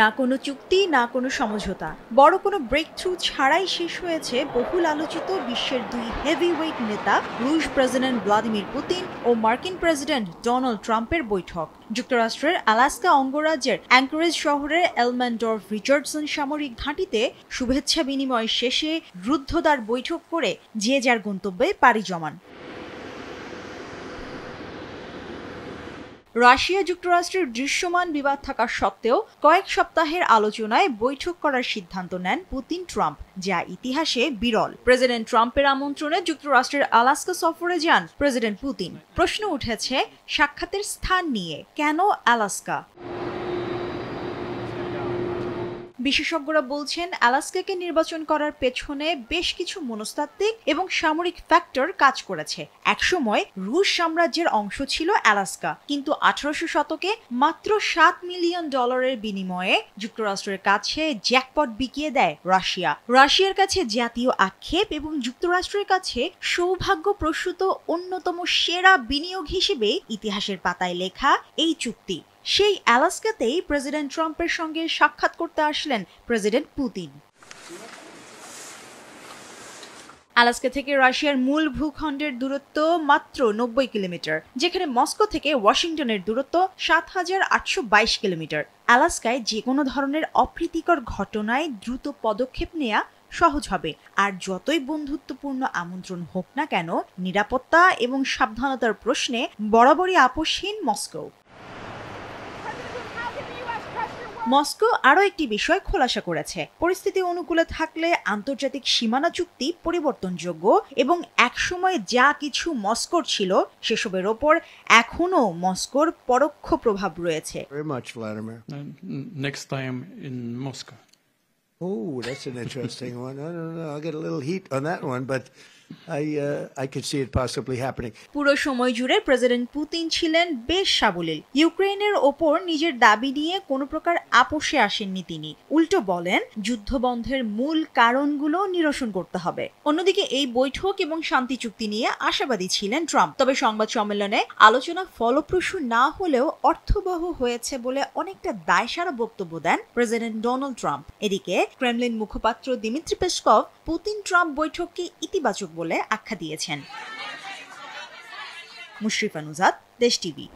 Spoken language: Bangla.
না কোনো চুক্তি, না কোনো সমঝোতা, বড় কোনো ব্রেক থ্রু ছাড়াই শেষ হয়েছে বহুল আলোচিত বিশ্বের দুই হেভিওয়েট নেতা রুশ প্রেসিডেন্ট ভ্লাদিমির পুতিন ও মার্কিন প্রেসিডেন্ট ডোনাল্ড ট্রাম্পের বৈঠক। যুক্তরাষ্ট্রের আলাস্কা অঙ্গরাজ্যের অ্যাঙ্করেজ শহরের এলম্যানডর্ফ রিচার্ডসন সামরিক ঘাঁটিতে শুভেচ্ছা বিনিময় শেষে রুদ্ধদ্বার বৈঠক করে যে যার গন্তব্যে পাড়ি জমান। রাশিয়া যুক্তরাষ্ট্রের দৃশ্যমান বিবাদ থাকা সত্ত্বেও কয়েক সপ্তাহের আলোচনায় বৈঠক করার সিদ্ধান্ত নেন পুতিন ট্রাম্প, যা ইতিহাসে বিরল। প্রেসিডেন্ট ট্রাম্পের আমন্ত্রণে যুক্তরাষ্ট্রের আলাস্কা সফরে যান প্রেসিডেন্ট পুতিন। প্রশ্ন উঠেছে সাক্ষাতের স্থান নিয়ে, কেন আলাস্কা? বিশেষজ্ঞরা বলছেন আলাস্কাকে নির্বাচন করার পেছনে বেশ কিছু মনস্তাত্ত্বিক এবং সামরিক ফ্যাক্টর কাজ করেছে। একসময় রুশ সাম্রাজ্যের অংশ ছিল আলাস্কা, কিন্তু 1800 শতকে মাত্র $7 মিলিয়ন বিনিময়ে যুক্তরাষ্ট্রের কাছে জ্যাকপট বিকিয়ে দেয় রাশিয়া। রাশিয়ার কাছে জাতীয় আক্ষেপ এবং যুক্তরাষ্ট্রের কাছে সৌভাগ্যপ্রসূত অন্যতম সেরা বিনিয়োগ হিসেবে ইতিহাসের পাতায় লেখা এই চুক্তি। সেই আলাস্কাতেই প্রেসিডেন্ট ট্রাম্পের সঙ্গে সাক্ষাৎ করতে আসলেন প্রেসিডেন্ট পুতিন। আলাস্কা থেকে রাশিয়ার মূল ভূখণ্ডের দূরত্ব মাত্র 90 কিলোমিটার, যেখানে মস্কো থেকে ওয়াশিংটনের দূরত্ব 7,822 কিলোমিটার। আলাস্কায় যে কোনো ধরনের অপ্রীতিকর ঘটনায় দ্রুত পদক্ষেপ নেওয়া সহজ হবে, আর যতই বন্ধুত্বপূর্ণ আমন্ত্রণ হোক না কেন, নিরাপত্তা এবং সাবধানতার প্রশ্নে বরাবরই আপোষহীন মস্কো। মস্কো আরও একটি বিষয় খোলাসা করেছে, পরিস্থিতি অনুকূলে থাকলে আন্তর্জাতিক সীমানা চুক্তি পরিবর্তনযোগ্য এবং একসময় যা কিছু মস্কোর ছিল সেসবের ওপর এখনও মস্কোর পরোক্ষ প্রভাব রয়েছে। Next time in Moscow. Oh, that's an interesting one. I don't know. I'll get a little heat on that one, but I could see it possibly happening. পুরো সময় জুড়ে প্রেসিডেন্ট পুতিন ছিলেন বেশ সাবলীল। ইউক্রেনের ওপর নিজের দাবি নিয়ে কোনো প্রকার আপোষে আসেননি তিনি। উল্টো বলেন যুদ্ধবন্ধের মূল কারণগুলো নিরসন করতে হবে। অন্যদিকে এই বৈঠক এবং শান্তি চুক্তি নিয়ে আশাবাদী ছিলেন ট্রাম্প। তবে সংবাদ সম্মেলনে আলোচনা ফলপ্রসূ না হলেও অর্থবহ হয়েছে বলে অনেকটা দায়সারা বক্তব্য দেন প্রেসিডেন্ট ডোনাল্ড ট্রাম্প। এদিকে ক্রেমলিন মুখপাত্র দিমিত্রি পেসকভ পুতিন ট্রাম্প বৈঠককে ইতিবাচক বলে আখ্যা দিয়েছেন। মুশরিফা নুজাত, দেশ টিভি।